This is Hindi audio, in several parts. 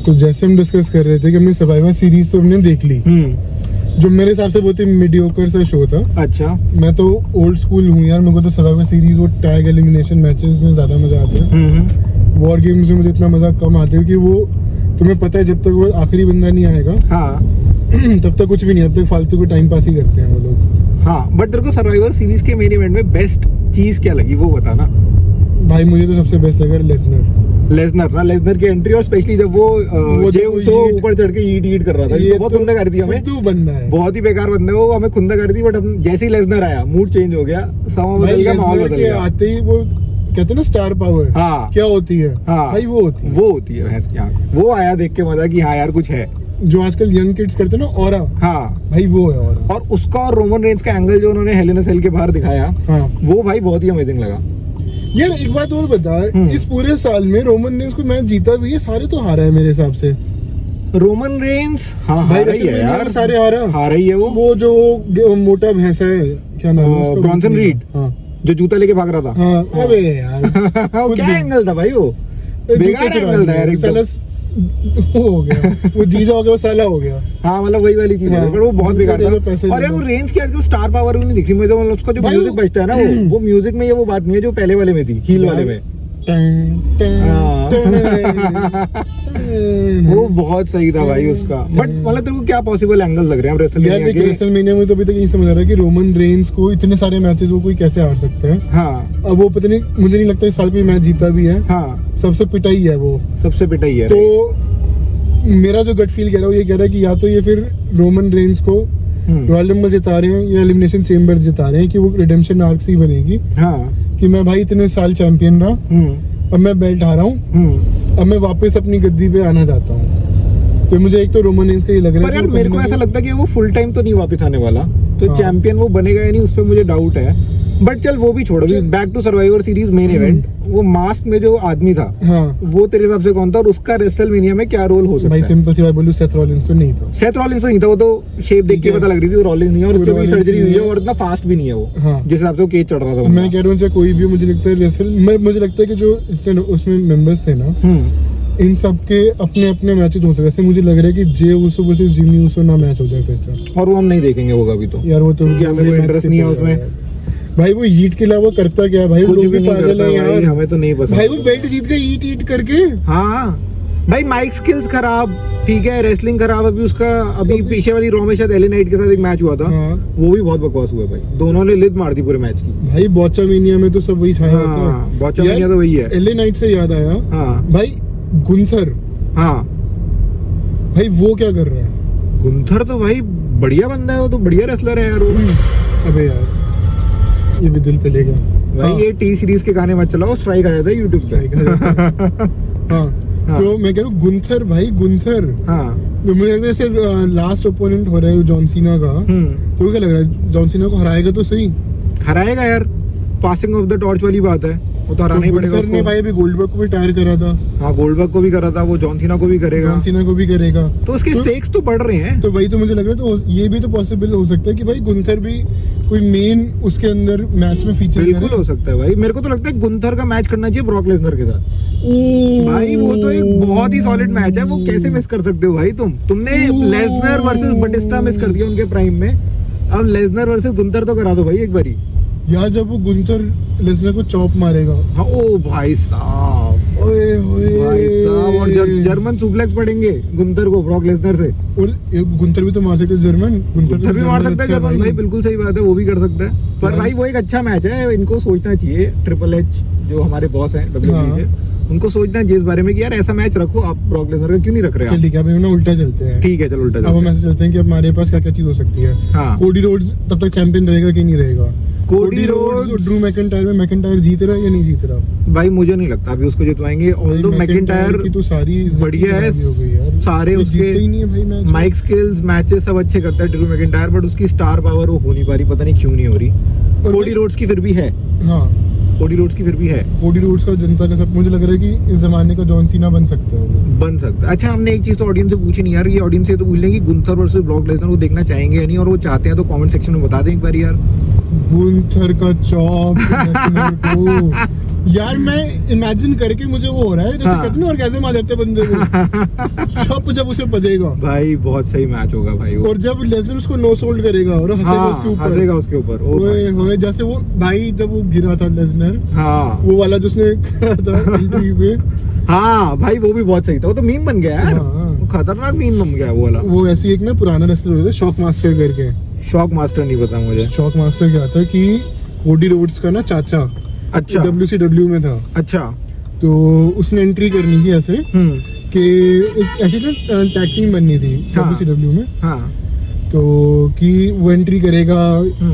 तो जैसे हम डिस्कस कर रहे थे कि हमने सर्वाइवर सीरीज तो हमने देख ली, जो मेरे हिसाब से बहुत ही मीडियोकर सा शो था। अच्छा, मैं तो ओल्ड स्कूल हूँ यार, मेरे को तो सर्वाइवर सीरीज वो टैग एलिमिनेशन मैचेस में ज्यादा मजा आता है। वॉर गेम्स में मुझे इतना मजा कम आता है क्योंकि वो तुम्हें पता है जब तक वो आखिरी बंदा नहीं आएगा हाँ तब तक कुछ भी नहीं, तब तक फालतू के टाइम पास ही करते हैं वो लोग। हाँ, बट तेरे को सर्वाइवर सीरीज के मेन इवेंट में बेस्ट चीज क्या लगी वो बता ना। भाई मुझे तो सबसे बेस्ट लगा लेसनर की एंट्री, और स्पेशली जब वो जे उसो ऊपर चढ़ के ईट कर रहा था, ये बहुत खुंदा कर दी हमें। तू बंदा है, बहुत ही बेकार बंदा है वो, हमें खुंदा कर दी। बट जैसे ही लेसनर आया मूड चेंज हो गया, समा बदल गया, माहौल बदल गया। आते ही वो कहते हैं ना स्टार पावर, हाँ क्या होती है, हाँ भाई वो होती है भैंस की आंख। वो आया देख के मजा कि हाँ यार कुछ है, जो आजकल यंग किड्स करते हैं ना ऑरा, हाँ भाई वो है ऑरा। और उसका और रोमन रेंज का एंगल जो उन्होंने हेल इन अ सेल के बाहर दिखाया, हाँ वो भाई बहुत ही अमेजिंग लगा। यार एक बात और बता, इस पूरे साल में रोमन रेंज को मैच जीता भी है, सारे तो हारा है मेरे हिसाब से। रोमन रेंज हाँ भाई यार सारे हारा ही है। वो जो मोटा भैंसा है, क्या नाम है उसका, ब्रॉन्सन रीड, जो जूता लेके भाग रहा था। हाँ, अबे यार क्या एंगल था भाई, वो बेकार एंगल था यार, हो गया वो जीजा हो गया, वो साला हो गया। हाँ मतलब वही वाली चीज है, पर वो बहुत बेकार था। और यार वो रेंज की आजकल स्टार पावर भी नहीं दिख रही मुझे, मतलब उसका जो म्यूजिक बजता है ना, वो म्यूजिक में ये वो बात नहीं है जो पहले वाले में थी, हील वाले में। वो बहुत सही था भाई उसका। बट मतलब तेरे को क्या पॉसिबल एंगल लग रहे हैं रेसलमेनिया में? तो अभी तक नहीं समझ आ रहा है कि रोमन रेंज को इतने सारे मैचेस वो कोई कैसे हार सकता है। हाँ, अब वो पता नहीं, मुझे नहीं लगता इस साल कोई मैच जीता भी है। हाँ, सबसे पिटाई है वो, सबसे पिटाई है। तो मेरा जो गट फील कह रहा है वो ये कह रहा है कि या तो ये फिर रोमन रेंज को रॉयल रंबल जिता रहे हैं या एलिमिनेशन चेम्बर जिता रहे हैं, कि वो रिडेम्पशन आर्क सी बनेगी। हाँ, कि मैं भाई इतने साल चैंपियन रहा, अब मैं बेल्ट हारा हूँ, अब मैं वापस अपनी गद्दी पे आना चाहता हूँ। तो मुझे एक तो रोमन रेंज का ये लग रहा है, पर यार मेरे को ऐसा लगता है कि वो फुल टाइम तो नहीं वापस आने वाला, तो चैंपियन वो बनेगा या नहीं उस पर मुझे डाउट है। बट चल वो भी छोड़ो, back to survivor series main event, वो मास्क में जो आदमी था, हाँ, वो तेरे हिसाब से कौन था, और उसका रेसलमेनिया में क्या रोल हो सकता है? भाई सिंपल सी बात बोलूं, सेथ रॉलिंस तो नहीं था। वो तो शेप देख के पता लग रही थी वो रॉलिंस नहीं है, और उसकी भी सर्जरी हुई है, और इतना फास्ट भी नहीं है वो, हाँ, जिस हिसाब से वो केज चढ़ रहा था। मैं कह रहा हूँ चाहे कोई भी, मुझे लगता है मुझे लगता है कि जो उसमें मेंबर्स थे ना, इन सब के अपने अपने मैचेस हो सकते हैं। मुझे लग रहा है कि जे उसो वर्सेस जिमी उसो ना मैच हो जाए फिर से, और वो हम नहीं देखेंगे होगा अभी तो यार। वो तो इंटरेस्ट नहीं है उसमें भाई। वो हीट के अलावा करता क्या है भाई? लोग भी पागल है यार, हमें तो नहीं पसंद भाई। वो बेल्ट जीत गया ईट करके। हाँ भाई, माइक स्किल्स खराब, ठीक है, रेसलिंग खराब। अभी पीछे वाली रॉ में शायद एले नाइट के साथ एक मैच हुआ था, वो भी बहुत बकवास हुआ भाई। दोनों ने लिद मार दी पूरे मैच की भाई। बॉचामेनिया में तो सब वही छाया होता है। बॉचामेनिया तो वही है। एले नाइट से याद आया, हाँ भाई, गुंथर, हाँ भाई वो क्या कर रहा है? गुंथर तो भाई बढ़िया बंदा है, वो तो बढ़िया रेसलर है यार वो। अबे यार ये भी दिल पे ले गया भाई। हाँ। ये टी सीरीज के गाने मत चलाओ, स्ट्राइक आया था यूट्यूब पे। हाँ, तो मैं कह रहा हूँ गुंथर भाई, हाँ, तो मुझे लगता है जैसे लास्ट ओपोनेंट हो रहा है जॉन सीना का, तो क्या लग रहा है जॉन सीना को हराएगा? तो सही हराएगा यार, पासिंग ऑफ द टॉर्च वाली बात है, वो तो हराना ही पड़ेगा उसको। भाई अभी गोल्डबर्ग को भी टायर करा था। हाँ, गोल्डबर्ग को भी करा था, वो जॉन सीना को भी करेगा, तो उसके स्टेक्स तो बढ़ रहे हैं। तो वही तो मुझे लग रहा है, तो ये भी तो पॉसिबल हो सकता है कि भाई गुंथर भी कोई मेन उसके अंदर मैच में फीचर करे। बिल्कुल हो सकता है भाई। मेरे को तो लगता है गुंथर का मैच करना चाहिए ब्रॉक लेसनर के साथ। भाई वो तो एक बहुत ही सॉलिड मैच है, वो कैसे मिस कर सकते हो भाई? तुमने लेसनर वर्सेस बटिस्टा मिस कर दिया उनके प्राइम में, अब लेसनर वर्सेस गुंथर तो करा दो भाई एक बारी यार। जब वो गुंथर लेसनर को चॉप मारेगा, हाँ, ओ भाई साहब, ओए भाई साहब, और जर्मन सुप्लेक्स पड़ेंगे गुंथर को ब्रॉक लेसनर से। और गुंथर भी तो मार सकते हैं जर्मन, गुंथर भी मार सकता है जर्मन भाई, बिल्कुल सही बात है, वो भी कर सकता है। पर भाई वो एक अच्छा मैच है, इनको सोचना चाहिए, ट्रिपल एच जो हमारे बॉस हैं डब्ल्यूडब्ल्यूई के, उनको सोचना चाहिए इस बारे में कि यार ऐसा मैच रखो आप ब्रॉक लेसनर का, क्यों नहीं रख रहे? चल ठीक है, अभी हम ना उल्टा चलते हैं। ठीक है, चलो उल्टा अब हम ऐसे चलते हैं कि अब हमारे पास क्या क्या चीज हो सकती है। हाँ, कोडी रोड्स तब तक चैंपियन रहेगा कि नहीं रहेगा? कोडी रोड्स और ड्रू मैकिंटायर में मैकिंटायर जीत रहा है या नहीं जीत रहा? भाई मुझे नहीं लगता अभी उसको जितवाएंगे। ऑल्दो मैकिंटायर की तो सारी बढ़िया है, सारे उसके ही नहीं है भाई मैच, माइक स्किल्स मैचेस सब अच्छे करता है ड्रू मैकिंटायर, बट उसकी स्टार पावर वो हो नहीं पा रही, पता नहीं क्यों नहीं हो रही। कोडी रोड्स की फिर भी है, हाँ, कोडी रोड्स की फिर भी है। कोडी रोड्स का जनता का सब, मुझे लग रहा है कि इस जमाने का जॉन सीना बन सकता है, बन सकता है। अच्छा, हमने एक चीज तो ऑडियंस से पूछी नहीं यार, ये ऑडियंस से तो पूछ लें कि गुंथर वर्सेस ब्रॉक लेसनर वो देखना चाहेंगे या नहीं, और वो चाहते हैं तो कमेंट सेक्शन में बता दें एक बार यार। गुंथर का चॉप यार मैं इमेजिन करके मुझे वो हो रहा है जैसे हाँ। कहते हैं और कैसे मार देते हैं बंदे को जब उसे बजेगा भाई बहुत सही मैच होगा भाई वो। और जब लेसनर उसको नो सोल्ड करेगा और हंसेगा हाँ, उसके ऊपर, हंसेगा उसके ऊपर। ओ ओए भाई। होए, जैसे वो भाई जब वो गिरा था लेसनर, हाँ वो वाला जो उसने करा था एंट्री पे, हाँ भाई वो भी बहुत सही था, वो तो मीम बन गया यार। हाँ। वो खतरनाक मीम बन गया वो वाला। वो ऐसी एक ना पुराना रेसलर होता है शॉक मास्टर करके। शॉक मास्टर नहीं पता मुझे। शॉक मास्टर क्या था कि कोडी रोड्स का ना चाचा अच्छा WCW में था, अच्छा। तो उसने एंट्री करनी थी ऐसे कि एक ऐसी ना टैग टीम बननी थी हाँ। WCW में, हाँ तो कि वो एंट्री करेगा,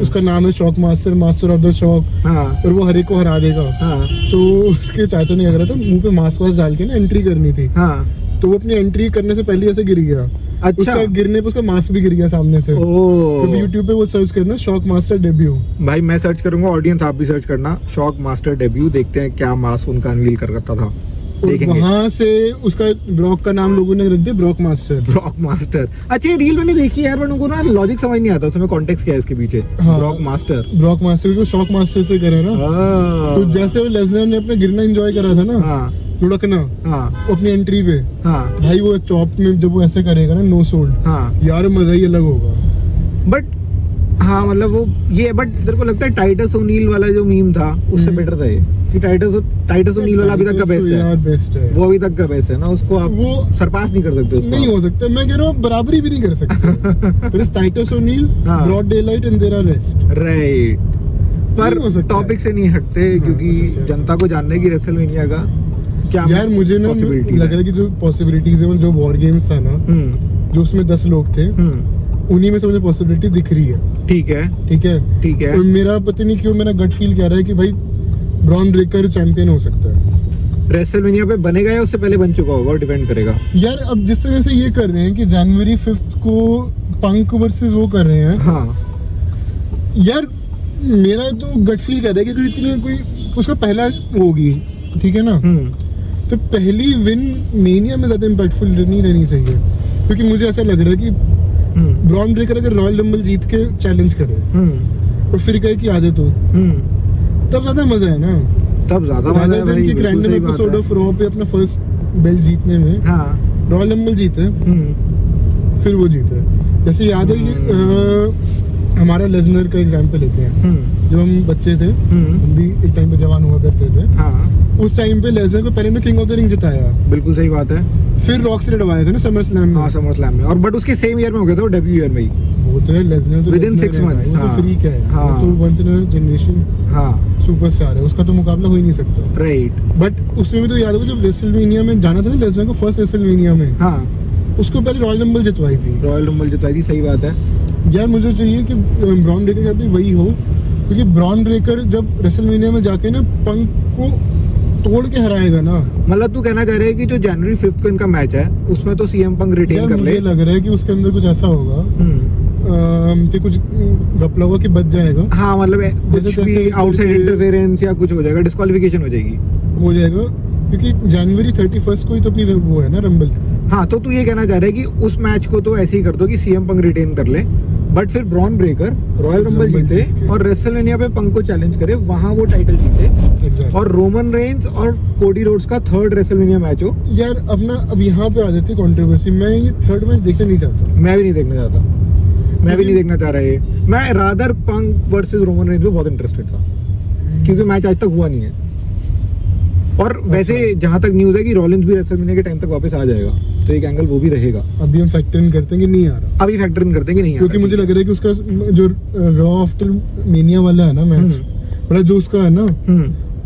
उसका नाम है shock master, master of the shock, हाँ और वो हर एक को हरा देगा। हाँ तो उसके चाचा ने क्या करा था, मुंह पे मास्क वास्क डाल के ना एंट्री करनी थी, हाँ। तो वो अपनी एंट्री करने से पहले ऐसे गिर गया। अच्छा। उसका गिरने पे उसका मास्क भी गिर गया सामने से। ओ तो YouTube पे वो सर्च करना शॉक मास्टर डेब्यू। भाई मैं सर्च करूंगा, ऑडियंस आप भी सर्च करना शॉक मास्टर डेब्यू, देखते हैं क्या मास्क उनका अनवील करता था। और देखेंगे। वहां से उसका ब्रॉक का नाम लोगों ने रख दिया ब्रॉक मास्टर। Brock master. अच्छा ये रील मैंने देखी है यार, पर उनको ना लॉजिक समझ नहीं आता उसमें, कॉन्टेक्स्ट क्या है इसके पीछे। हाँ। Brock master. ब्रॉक मास्टर को शॉक मास्टर से करे ना, हाँ। तो जैसे वो लेसनर ने अपना गिरना एंजॉय करा था ना, हाँ लुढ़कना हाँ अपनी एंट्री पे, हाँ भाई वो चॉप में जब वो ऐसे करेगा ना नो सोल्ड, हाँ। यार मजा ही अलग होगा। बट हाँ मतलब वो ये, बट तेरे को लगता है टाइटस ओनील वाला जो मीम था उससे बेटर था ये, कि टाइटस ओनील वाला अभी तक का बेस्ट यार है। बेस्ट है वो अभी तक का बेस्ट है ना, उसको आप वो सरपास नहीं कर सकते उसको। नहीं हो सकता, मैं कह रहा हूँ बराबरी भी नहीं कर सकते। there is Titus O'Neil, हाँ। broad daylight and there are rest। Right. पर नहीं हो सकता टॉपिक है। से नहीं हटते, हाँ, क्योंकि अच्छा। जनता को जानने की रेसलमेनिया का क्या यार मुझे ना possibilities लग रहा है कि जो पॉसिबिलिटीज है, जो वॉर गेम्स था ना, जो उसमें 10 लोग थे, उन्हीं में से मुझे पॉसिबिलिटी दिख रही है। ठीक है ठीक है ठीक है। और मेरा पता नहीं क्यों मेरा गट फील कह रहा है कि भाई ब्रॉन ब्रेकर चैंपियन हो सकता है। रेसलमेनिया पे बनेगा या उससे पहले बन चुका होगा, डिपेंड करेगा। यार अब जिस तरह से ये कर रहे हैं कि जनवरी 5 को पंक वर्सेस वो कर रहे हैं, हाँ यार मेरा तो गट फील कर रहा है कि अगर इतने कोई उसका पहला होगी, ठीक है ना, तो पहली विन मेनिया में ज्यादा इम्पैक्टफुल नहीं रहनी चाहिए, क्योंकि मुझे ऐसा लग रहा है कि ब्रॉन ब्रेकर अगर रॉयल रंबल जीत के चैलेंज करे और फिर कहे कि आ जा तू, तब ज्यादा मजा है ना। तब ज्यादा मजा है rather than भाई, कि बिल्कुल रैंडम सही बात एपिसोड है। ऑफ रॉ पे अपना फर्स्ट बेल्ट जीतने में हाँ रॉयल रंबल जीते फिर वो जीते। जैसे याद है कि हमारा लेसनर का एग्जांपल लेते हैं, जब हम बच्चे थे, हम भी एक टाइम पे जवान हुआ करते थे, हाँ उस टाइम पे लेसनर को पहले ने किंग ऑफ द रिंग जिताया, बिल्कुल सही बात है। फिर रॉक से लड़वाया था ना समर स्लैम में। हाँ समर स्लैम में, और बट उसके सेम ईयर में हो गया था वो, डेब्यू ईयर में ही। वो तो है लेसनर, तो Within लेसनर 6 है भाई, months, वो तो हाँ। फ्रीक है, हाँ। वो तो वंस इन अ जनरेशन हाँ सुपरस्टार है, उसका तो मुकाबला हो ही नहीं सकता। राइट। बट उसमें भी तो याद होगा जब रेसलमेनिया में जाना था ना लेसनर को, फर्स्ट रेसलमेनिया में हाँ उसको पहले रॉयल रंबल जितवाई थी। रॉयल रंबल जिताई थी, सही बात है। यार मुझे चाहिए कि ब्रॉन ब्रेकर का भी वही हो, क्योंकि ब्रॉन ब्रेकर जब रेसलमेनिया में जाके ना पंक को तोड़ के हराएगा ना, मतलब तू कहना चाह रहा है कि जो जनवरी 5 को इनका मैच है उसमें तो सीएम पंक रिटेन यार कर ले। मुझे लग रहा है कि उसके अंदर कुछ ऐसा होगा कि कुछ घपला हुआ कि बच जाएगा, हाँ मतलब कुछ जैसे भी तैसे आउटसाइड करके- इंटरफेरेंस या कुछ हो जाएगा, डिस्क्वालिफिकेशन हो जाएगी। हो जाएगा, क्योंकि जनवरी 31 को ही तो अपनी वो है ना रंबल। हाँ तो तू ये कहना चाह रहा है कि उस मैच को तो ऐसे ही कर दो कि सीएम पंक रिटेन कर ले, बट फिर Bron Breakker royal rumble rumble जीते जीत के। और रेसलमेनिया पे पंक को चैलेंज करे, वहां वो टाइटल जीते, एग्जैक्ट। और रोमन रेंज और कोडी रोड्स का 3rd रेसलमेनिया मैच हो। यार अपना अब यहाँ पे आ जाती है कंट्रोवर्सी, मैं ये 3rd मैच देखना नहीं चाहता। मैं भी नहीं देखना चाहता, मैं भी नहीं देखना चाह रहा है। मैं रादर पंक वर्सेस रोमन रेंज में बहुत इंटरेस्टेड था, क्योंकि मैच आज तक हुआ नहीं है। और वैसे जहां तक न्यूज है कि रॉलिंस भी रेसलमेनिया के टाइम तक वापस आ जाएगा, तो एक एंगल वो भी रहेगा। अभी हम फैक्टर इन करते हैं कि नहीं आ रहा, अभी फैक्टर इन करते हैं कि नहीं आ क्योंकि रहा, मुझे लग रहा है कि उसका जो रॉ आफ्टर मेनिया वाला है ना मैच, मतलब जो उसका है ना,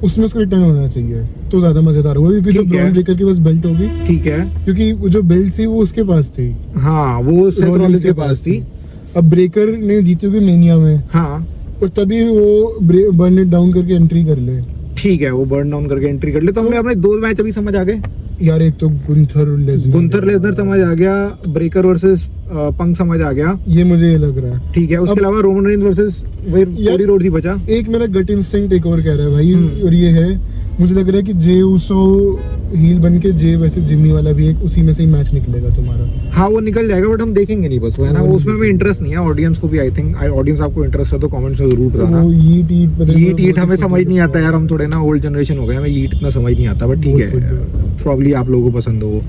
उसमें उसका रिटर्न होना चाहिए, तो ज्यादा मजेदार होगा, क्योंकि जो ठीक है। ब्रॉन ब्रेकर के पास बेल्ट होगी, ठीक है। क्योंकि वो जो बेल्ट थी वो उसके पास थी, हाँ वो सेथ रॉलिंस रॉलिंस के पास थी। अब ब्रेकर ने जीती होगी मेनिया में, हाँ और तभी वो बर्न इट डाउन करके एंट्री कर ले। ठीक है, वो बर्न डाउन करके एंट्री कर ले। तो हमने अपने 2 मैच अभी समझ आ गए यार एक तो गुंथर लेसनर, गुंथर लेसनर समझ आ गया, ब्रेकर वर्सेस पंख समझ आ गया, ये मुझे ये लग रहा है। ठीक है। उसके अब- अलावा Roman Reigns versus Cody Rhodes ही बचा। एक मेरा गट इंस्टिंक्ट एक और कह रहा है भाई, हम्म। और ये है, मुझे लग रहा है कि जे उसो हील बन के जे वैसे जिम्मी वाला भी एक उसी में से ही मैच निकलेगा तुम्हारा। हाँ वो निकल जाएगा, बट हम देखेंगे नहीं बस, वो है ना, वो उसमें हमें इंटरेस्ट नहीं है। ऑडियंस को भी, आई थिंक ऑडियंस आपको इंटरेस्ट है तो कमेंट्स में जरूर बताना। वो ईट ईट पता नहीं, ईट हमें समझ नहीं आता यार, हम थोड़े ना ओल्ड जनरेशन हो गए, हमें ईट इतना समझ नहीं आता, बट ठीक है, प्रॉब्ली आप लोगों को पसंद हो वो।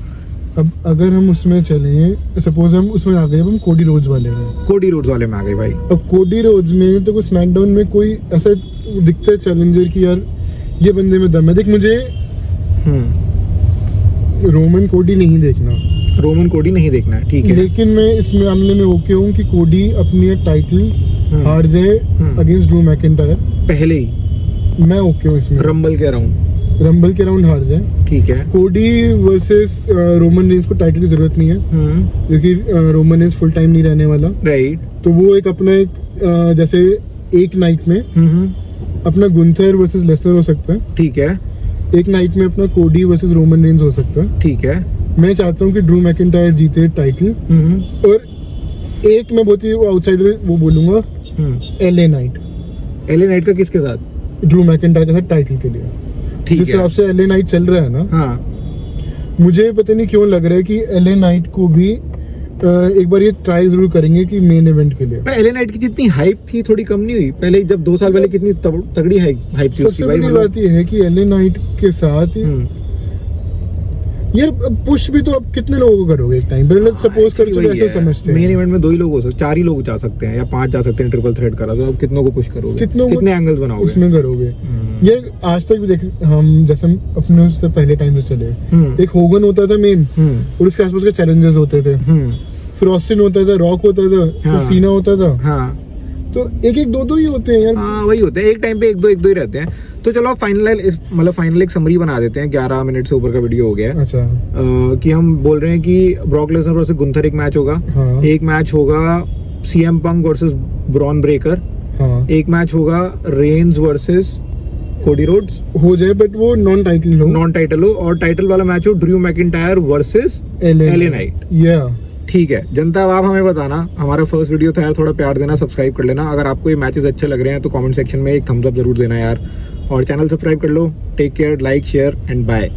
अब अगर हम उसमें चलें, सपोज हम उसमें आ गए, अब हम कोडी रोड्स वाले में। कोडी रोड्स वाले में आ गए भाई। अब कोडी रोड्स में तो कोई स्मैकडाउन में कोई ऐसा दिखता है चैलेंजर कि यार ये बंदे में दम है। देख मुझे रोमन कोडी नहीं देखना, रोमन कोडी नहीं देखना है, ठीक है। लेकिन मैं इस मामले में ओके हूँ कि कोडी अपनी एक टाइटल हार जाए अगेंस्ट ड्रू मैकिंटायर, पहले ही मैं ओके हूँ इसमें। रंबल के राउंड, रंबल के राउंड हार जाए, ठीक है। कोडी वर्सेस रोमन रेंज को टाइटल की जरूरत नहीं है, क्योंकि रोमन रेंज फुल टाइम नहीं रहने वाला। राइट। तो वो एक अपना एक जैसे एक नाइट में अपना गुंथर वर्सेस लेसनर हो सकता है, ठीक है, एक नाइट में अपना कोडी वर्सेस रोमन रेंज हो सकता है। ठीक है। मैं चाहता हूँ कि ड्रू मैकिंटायर जीते टाइटल, और एक मैं बहुत ही आउटसाइडर वो बोलूंगा, एलए नाइट। एलए नाइट का किसके साथ? ड्रू मैकिंटायर के साथ टाइटल के लिए। ठीक जिस है। हिसाब से एलए नाइट चल रहा है ना, हाँ मुझे पता नहीं क्यों लग रहा है कि एलए नाइट को भी एक बार ये ट्राई जरूर करेंगे कि मेन इवेंट के लिए। एलए नाइट की जितनी हाइप थी थोड़ी कम नहीं हुई पहले? जब 2 साल पहले कितनी तगड़ी हाइप थी उसकी सबसे भाई, बड़ी मतलब- बात ये है कि एलए नाइट के साथ यार पुश भी तो अब कितने लोगों को करोगे एक टाइम पे? सपोज कर चलो ऐसे समझते मेन हैं, इवेंट में 2 ही लोग हो सकते, 4 ही लोग जा सकते हैं या 5 जा सकते हैं, ट्रिपल थ्रेड करा तो अब कितनों को पुश करोगे, कितनों को कितने एंगल्स बनाओगे उसमें करोगे। ये आज तक भी देख, हम जैसे हम अपने उससे पहले टाइम से चले, एक होगन होता था मेन, और उसके आसपास के चैलेंजर्स होते थे, फिर ऑस्टिन होता था, रॉक होता था, हाँ। फिर सीना होता था। हाँ तो एक एक दो दो ही होते हैं यार। हाँ वही होते हैं, एक टाइम पे एक दो ही रहते हैं। तो चलो फाइनल एक समरी बना देते हैं, 11 मिनट से ऊपर का वीडियो हो गया है। अच्छा कि हम बोल रहे हैं कि ब्रॉक लेसनर वर्सेस गुंथर एक मैच होगा, हाँ। एक मैच होगा CM Punk versus Bron Breakker, हाँ एक मैच होगा रेंज वर्सेस कोडी रोड्स, हो जाए, बट वो नॉन टाइटल हो, नॉन टाइटल हो, और टाइटल वाला मैच हो Drew McIntyre versus LA night. या ठीक है जनता, अब आप हमें बताना, हमारा फर्स्ट वीडियो था यार, थोड़ा प्यार देना, सब्सक्राइब कर लेना। अगर आपको ये मैचेस अच्छे लग रहे हैं तो कमेंट सेक्शन में एक थम्स अप जरूर देना यार, और चैनल सब्सक्राइब कर लो। Take care, like, share and bye.